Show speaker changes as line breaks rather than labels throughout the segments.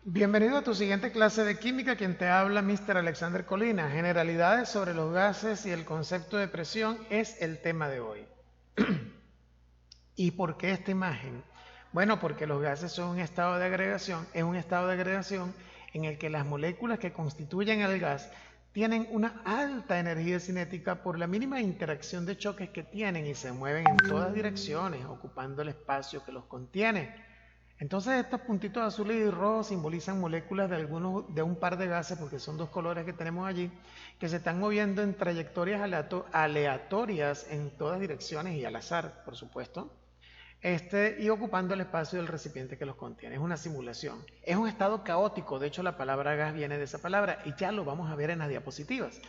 Bienvenido a tu siguiente clase de química. Quien te habla, Mr. Alexander Colina. Generalidades sobre los gases y el concepto de presión es el tema de hoy. ¿Y por qué esta imagen? Bueno, porque los gases son un estado de agregación, es un estado de agregación en el que las moléculas que constituyen el gas tienen una alta energía cinética por la mínima interacción de choques que tienen y se mueven en todas direcciones, ocupando el espacio que los contiene. Entonces estos puntitos azules y rojos simbolizan moléculas de un par de gases, porque son dos colores que tenemos allí, que se están moviendo en trayectorias aleatorias en todas direcciones y al azar, por supuesto, y ocupando el espacio del recipiente que los contiene. Es una simulación. Es un estado caótico, de hecho la palabra gas viene de esa palabra y ya lo vamos a ver en las diapositivas.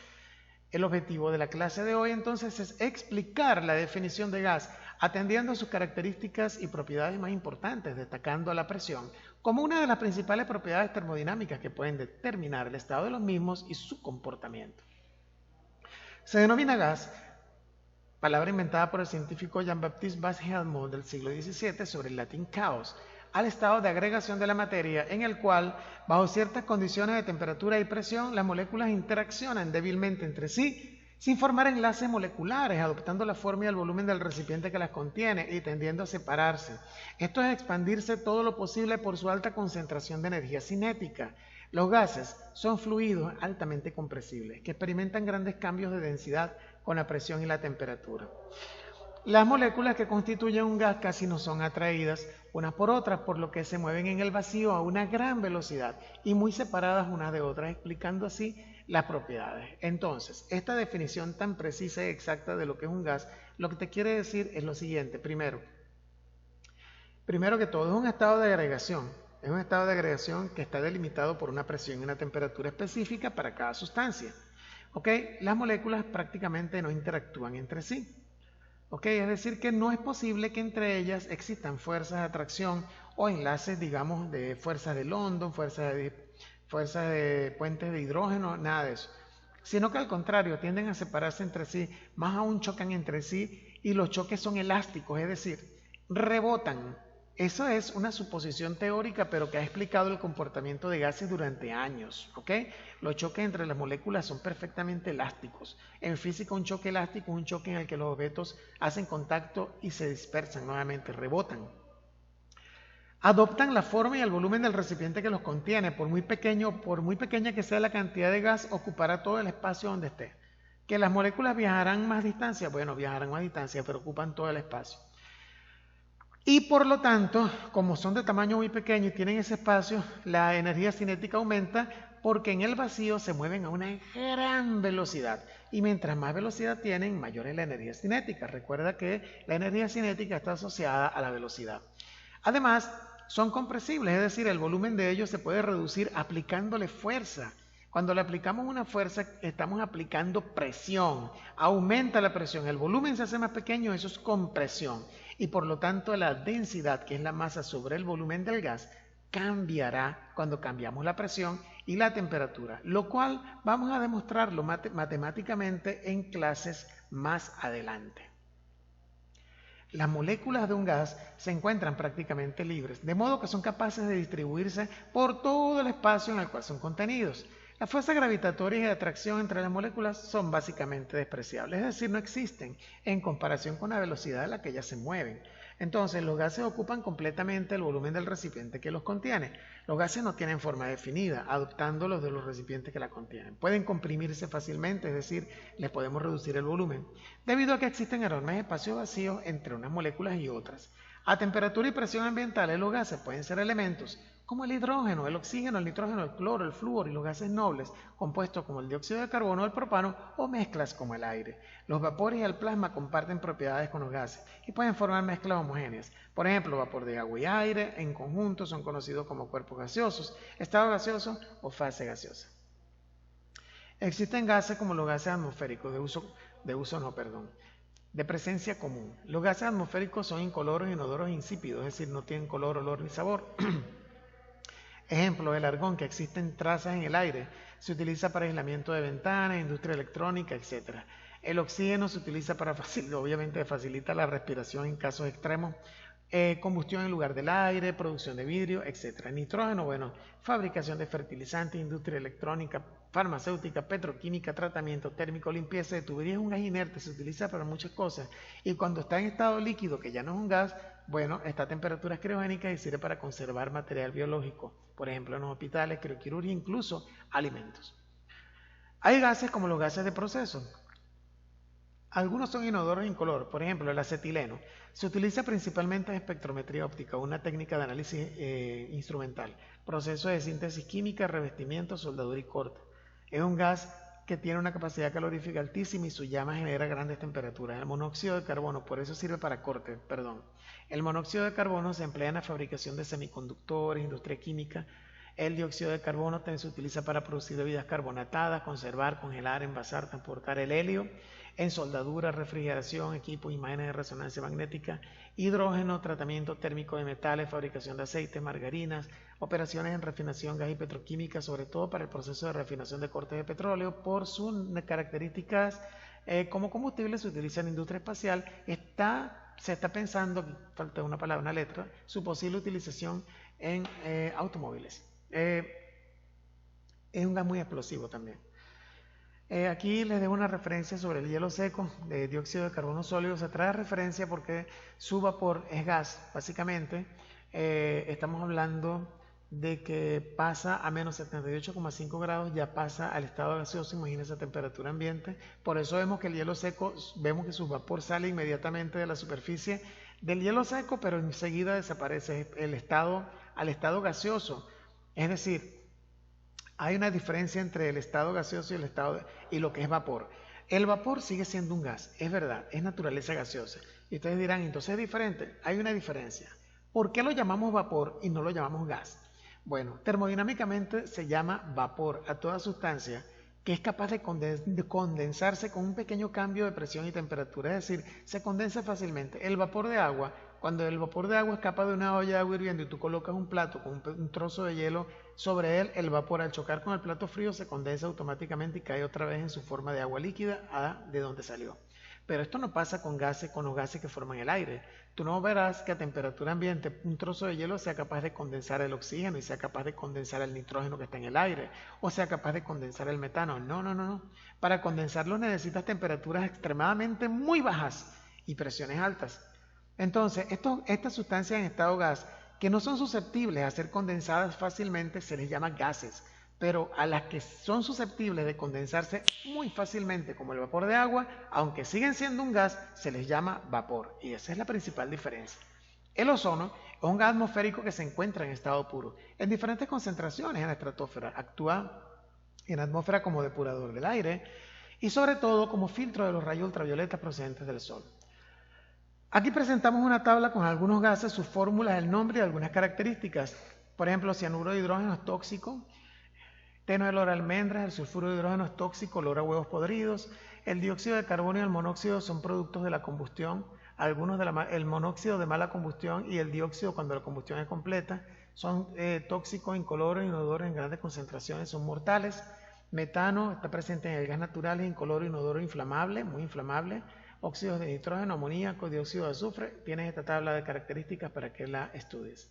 El objetivo de la clase de hoy entonces es explicar la definición de gas, atendiendo a sus características y propiedades más importantes, destacando la presión como una de las principales propiedades termodinámicas que pueden determinar el estado de los mismos y su comportamiento. Se denomina gas, palabra inventada por el científico Jean-Baptiste Bas-Helmont del siglo XVII sobre el latín chaos, al estado de agregación de la materia en el cual, bajo ciertas condiciones de temperatura y presión, las moléculas interaccionan débilmente entre sí sin formar enlaces moleculares, adoptando la forma y el volumen del recipiente que las contiene y tendiendo a separarse. Esto es expandirse todo lo posible por su alta concentración de energía cinética. Los gases son fluidos altamente compresibles que experimentan grandes cambios de densidad con la presión y la temperatura. Las moléculas que constituyen un gas casi no son atraídas unas por otras, por lo que se mueven en el vacío a una gran velocidad y muy separadas unas de otras, explicando así las propiedades. Entonces, esta definición tan precisa y exacta de lo que es un gas, lo que te quiere decir es lo siguiente. Primero que todo, es un estado de agregación. Es un estado de agregación que está delimitado por una presión y una temperatura específica para cada sustancia. Las moléculas prácticamente no interactúan entre sí. Es decir, que no es posible que entre ellas existan fuerzas de atracción o enlaces, digamos, de fuerzas de London, fuerzas de puentes de hidrógeno, nada de eso. Sino que al contrario, tienden a separarse entre sí, más aún chocan entre sí y los choques son elásticos, es decir, rebotan. Eso es una suposición teórica, pero que ha explicado el comportamiento de gases durante años. Los choques entre las moléculas son perfectamente elásticos. En física, un choque elástico es un choque en el que los objetos hacen contacto y se dispersan nuevamente, rebotan. Adoptan la forma y el volumen del recipiente que los contiene. Por muy pequeña que sea la cantidad de gas, ocupará todo el espacio donde esté. ¿Que las moléculas viajarán más distancia? Bueno, viajarán más distancia, pero ocupan todo el espacio. Y por lo tanto, como son de tamaño muy pequeño y tienen ese espacio, la energía cinética aumenta porque en el vacío se mueven a una gran velocidad. Y mientras más velocidad tienen, mayor es la energía cinética. Recuerda que la energía cinética está asociada a la velocidad. Además, son compresibles, es decir, el volumen de ellos se puede reducir aplicándole fuerza. Cuando le aplicamos una fuerza, estamos aplicando presión. Aumenta la presión, el volumen se hace más pequeño, eso es compresión. Y por lo tanto la densidad, que es la masa sobre el volumen del gas, cambiará cuando cambiamos la presión y la temperatura, lo cual vamos a demostrarlo matemáticamente en clases más adelante. Las moléculas de un gas se encuentran prácticamente libres, de modo que son capaces de distribuirse por todo el espacio en el cual son contenidos. Las fuerzas gravitatorias y de atracción entre las moléculas son básicamente despreciables, es decir, no existen en comparación con la velocidad a la que ellas se mueven. Entonces, los gases ocupan completamente el volumen del recipiente que los contiene. Los gases no tienen forma definida, adoptando los de los recipientes que la contienen. Pueden comprimirse fácilmente, es decir, les podemos reducir el volumen, debido a que existen enormes espacios vacíos entre unas moléculas y otras. A temperatura y presión ambientales, los gases pueden ser elementos como el hidrógeno, el oxígeno, el nitrógeno, el cloro, el flúor y los gases nobles, compuestos como el dióxido de carbono o el propano, o mezclas como el aire. Los vapores y el plasma comparten propiedades con los gases y pueden formar mezclas homogéneas. Por ejemplo, vapor de agua y aire en conjunto son conocidos como cuerpos gaseosos, estado gaseoso o fase gaseosa. Existen gases como los gases atmosféricos de presencia común. Los gases atmosféricos son incoloros, inodoros e insípidos, es decir, no tienen color, olor ni sabor. Ejemplo, el argón, que existen trazas en el aire, se utiliza para aislamiento de ventanas, industria electrónica, etc. El oxígeno se utiliza para obviamente facilita la respiración en casos extremos combustión en lugar del aire, producción de vidrio, etc. Nitrógeno, bueno, fabricación de fertilizantes, industria electrónica, farmacéutica, petroquímica, tratamiento térmico, limpieza de tuberías. Es un gas inerte, se utiliza para muchas cosas. Y cuando está en estado líquido, que ya no es un gas, bueno, está a temperaturas criogénicas y sirve para conservar material biológico, por ejemplo, en los hospitales, crioquirurgia, incluso alimentos. Hay gases como los gases de proceso. Algunos son inodoros e incoloros, por ejemplo, el acetileno. Se utiliza principalmente en espectrometría óptica, una técnica de análisis instrumental, proceso de síntesis química, revestimiento, soldadura y corte. Es un gas que tiene una capacidad calorífica altísima y su llama genera grandes temperaturas. El monóxido de carbono, por eso sirve para corte, perdón. El monóxido de carbono se emplea en la fabricación de semiconductores, industria química. El dióxido de carbono también se utiliza para producir bebidas carbonatadas, conservar, congelar, envasar, transportar el helio, en soldadura, refrigeración, equipos, imágenes de resonancia magnética, hidrógeno, tratamiento térmico de metales, fabricación de aceites, margarinas, operaciones en refinación, gas y petroquímica, sobre todo para el proceso de refinación de cortes de petróleo. Por sus características como combustible se utiliza en industria espacial. Se está pensando, falta una palabra, una letra, su posible utilización en automóviles. Es un gas muy explosivo también. Aquí les dejo una referencia sobre el hielo seco de dióxido de carbono sólido. Se trae referencia porque su vapor es gas, básicamente. Estamos hablando de que pasa a menos 78,5 grados, ya pasa al estado gaseoso, imagínense a temperatura ambiente. Por eso vemos que el hielo seco, vemos que su vapor sale inmediatamente de la superficie del hielo seco, pero enseguida desaparece al estado gaseoso. Es decir, hay una diferencia entre el estado gaseoso y lo que es vapor. El vapor sigue siendo un gas, es verdad, es naturaleza gaseosa. Y ustedes dirán, entonces es diferente. Hay una diferencia. ¿Por qué lo llamamos vapor y no lo llamamos gas? Bueno, termodinámicamente se llama vapor a toda sustancia que es capaz de condensarse con un pequeño cambio de presión y temperatura, es decir, se condensa fácilmente. El vapor de agua, cuando el vapor de agua escapa de una olla de agua hirviendo y tú colocas un plato con un trozo de hielo sobre él, el vapor al chocar con el plato frío se condensa automáticamente y cae otra vez en su forma de agua líquida de donde salió. Pero esto no pasa con los gases que forman el aire. Tú no verás que a temperatura ambiente un trozo de hielo sea capaz de condensar el oxígeno y sea capaz de condensar el nitrógeno que está en el aire, o sea capaz de condensar el metano. No. Para condensarlo necesitas temperaturas extremadamente muy bajas y presiones altas. Entonces, estas sustancias en estado gas que no son susceptibles a ser condensadas fácilmente se les llama gases. Pero a las que son susceptibles de condensarse muy fácilmente, como el vapor de agua, aunque siguen siendo un gas, se les llama vapor. Y esa es la principal diferencia. El ozono es un gas atmosférico que se encuentra en estado puro, en diferentes concentraciones en la estratosfera. Actúa en la atmósfera como depurador del aire y sobre todo como filtro de los rayos ultravioletas procedentes del sol. Aquí presentamos una tabla con algunos gases, sus fórmulas, el nombre y algunas características. Por ejemplo, cianuro de hidrógeno es tóxico. Teno de olor a almendras, el sulfuro de hidrógeno es tóxico, olor a huevos podridos. El dióxido de carbono y el monóxido son productos de la combustión. El monóxido de mala combustión y el dióxido, cuando la combustión es completa, son tóxicos, incoloros, inodoros en grandes concentraciones, son mortales. Metano está presente en el gas natural, es incoloro, inodoro, inflamable, muy inflamable. Óxidos de nitrógeno, amoníaco, dióxido de azufre. Tienes esta tabla de características para que la estudies.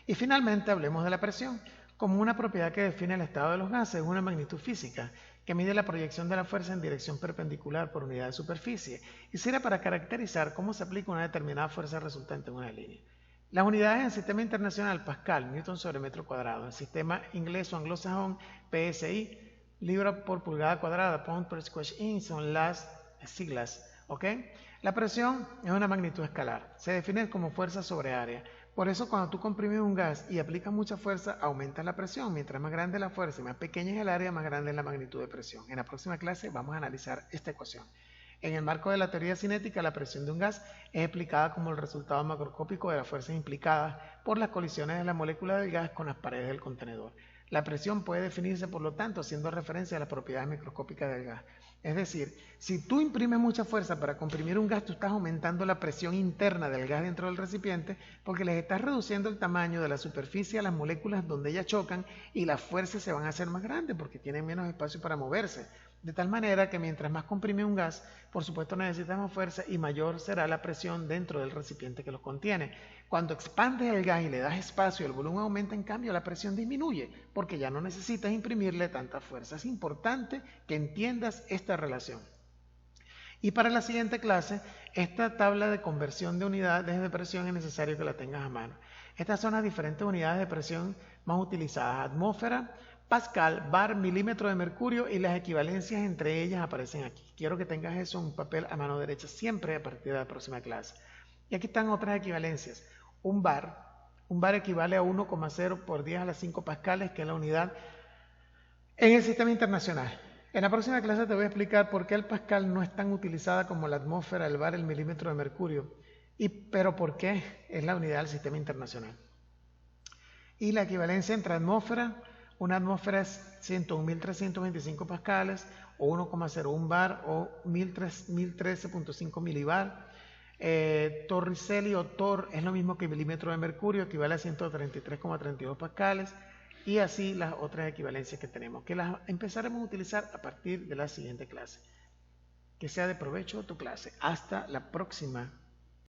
Y finalmente hablemos de la presión. Como una propiedad que define el estado de los gases, es una magnitud física que mide la proyección de la fuerza en dirección perpendicular por unidad de superficie y sirve para caracterizar cómo se aplica una determinada fuerza resultante en una línea. Las unidades en el sistema internacional, Pascal, Newton sobre metro cuadrado, en el sistema inglés o anglosajón, PSI, libra por pulgada cuadrada, pound per square inch, son las siglas, ¿ok? La presión es una magnitud escalar, se define como fuerza sobre área. Por eso cuando tú comprimes un gas y aplicas mucha fuerza, aumenta la presión. Mientras más grande la fuerza y más pequeña es el área, más grande es la magnitud de presión. En la próxima clase vamos a analizar esta ecuación. En el marco de la teoría cinética, la presión de un gas es explicada como el resultado macroscópico de las fuerzas implicadas por las colisiones de la molécula del gas con las paredes del contenedor. La presión puede definirse, por lo tanto, haciendo referencia a las propiedades microscópicas del gas. Es decir, si tú imprimes mucha fuerza para comprimir un gas, tú estás aumentando la presión interna del gas dentro del recipiente porque les estás reduciendo el tamaño de la superficie a las moléculas donde ellas chocan y las fuerzas se van a hacer más grandes porque tienen menos espacio para moverse. De tal manera que mientras más comprime un gas, por supuesto necesita más fuerza y mayor será la presión dentro del recipiente que lo contiene. Cuando expandes el gas y le das espacio, el volumen aumenta, en cambio la presión disminuye, porque ya no necesitas imprimirle tanta fuerza. Es importante que entiendas esta relación. Y para la siguiente clase, esta tabla de conversión de unidades de presión es necesario que la tengas a mano. Estas son las diferentes unidades de presión más utilizadas: atmósfera, pascal, bar, milímetro de mercurio, y las equivalencias entre ellas aparecen aquí. Quiero que tengas eso en un papel a mano derecha siempre a partir de la próxima clase. Y aquí están otras equivalencias. Un bar equivale a 1,0 por 10 a la 5 pascales, que es la unidad en el sistema internacional. En la próxima clase te voy a explicar por qué el pascal no es tan utilizada como la atmósfera, el bar, el milímetro de mercurio, pero por qué es la unidad del sistema internacional. Y la equivalencia entre atmósfera: una atmósfera es 101.325 pascales, o 1,01 bar, o 1013.5 milibar. Torricelli o Tor es lo mismo que milímetro de mercurio, equivale a 133,32 pascales. Y así las otras equivalencias que tenemos, que las empezaremos a utilizar a partir de la siguiente clase. Que sea de provecho tu clase. Hasta la próxima.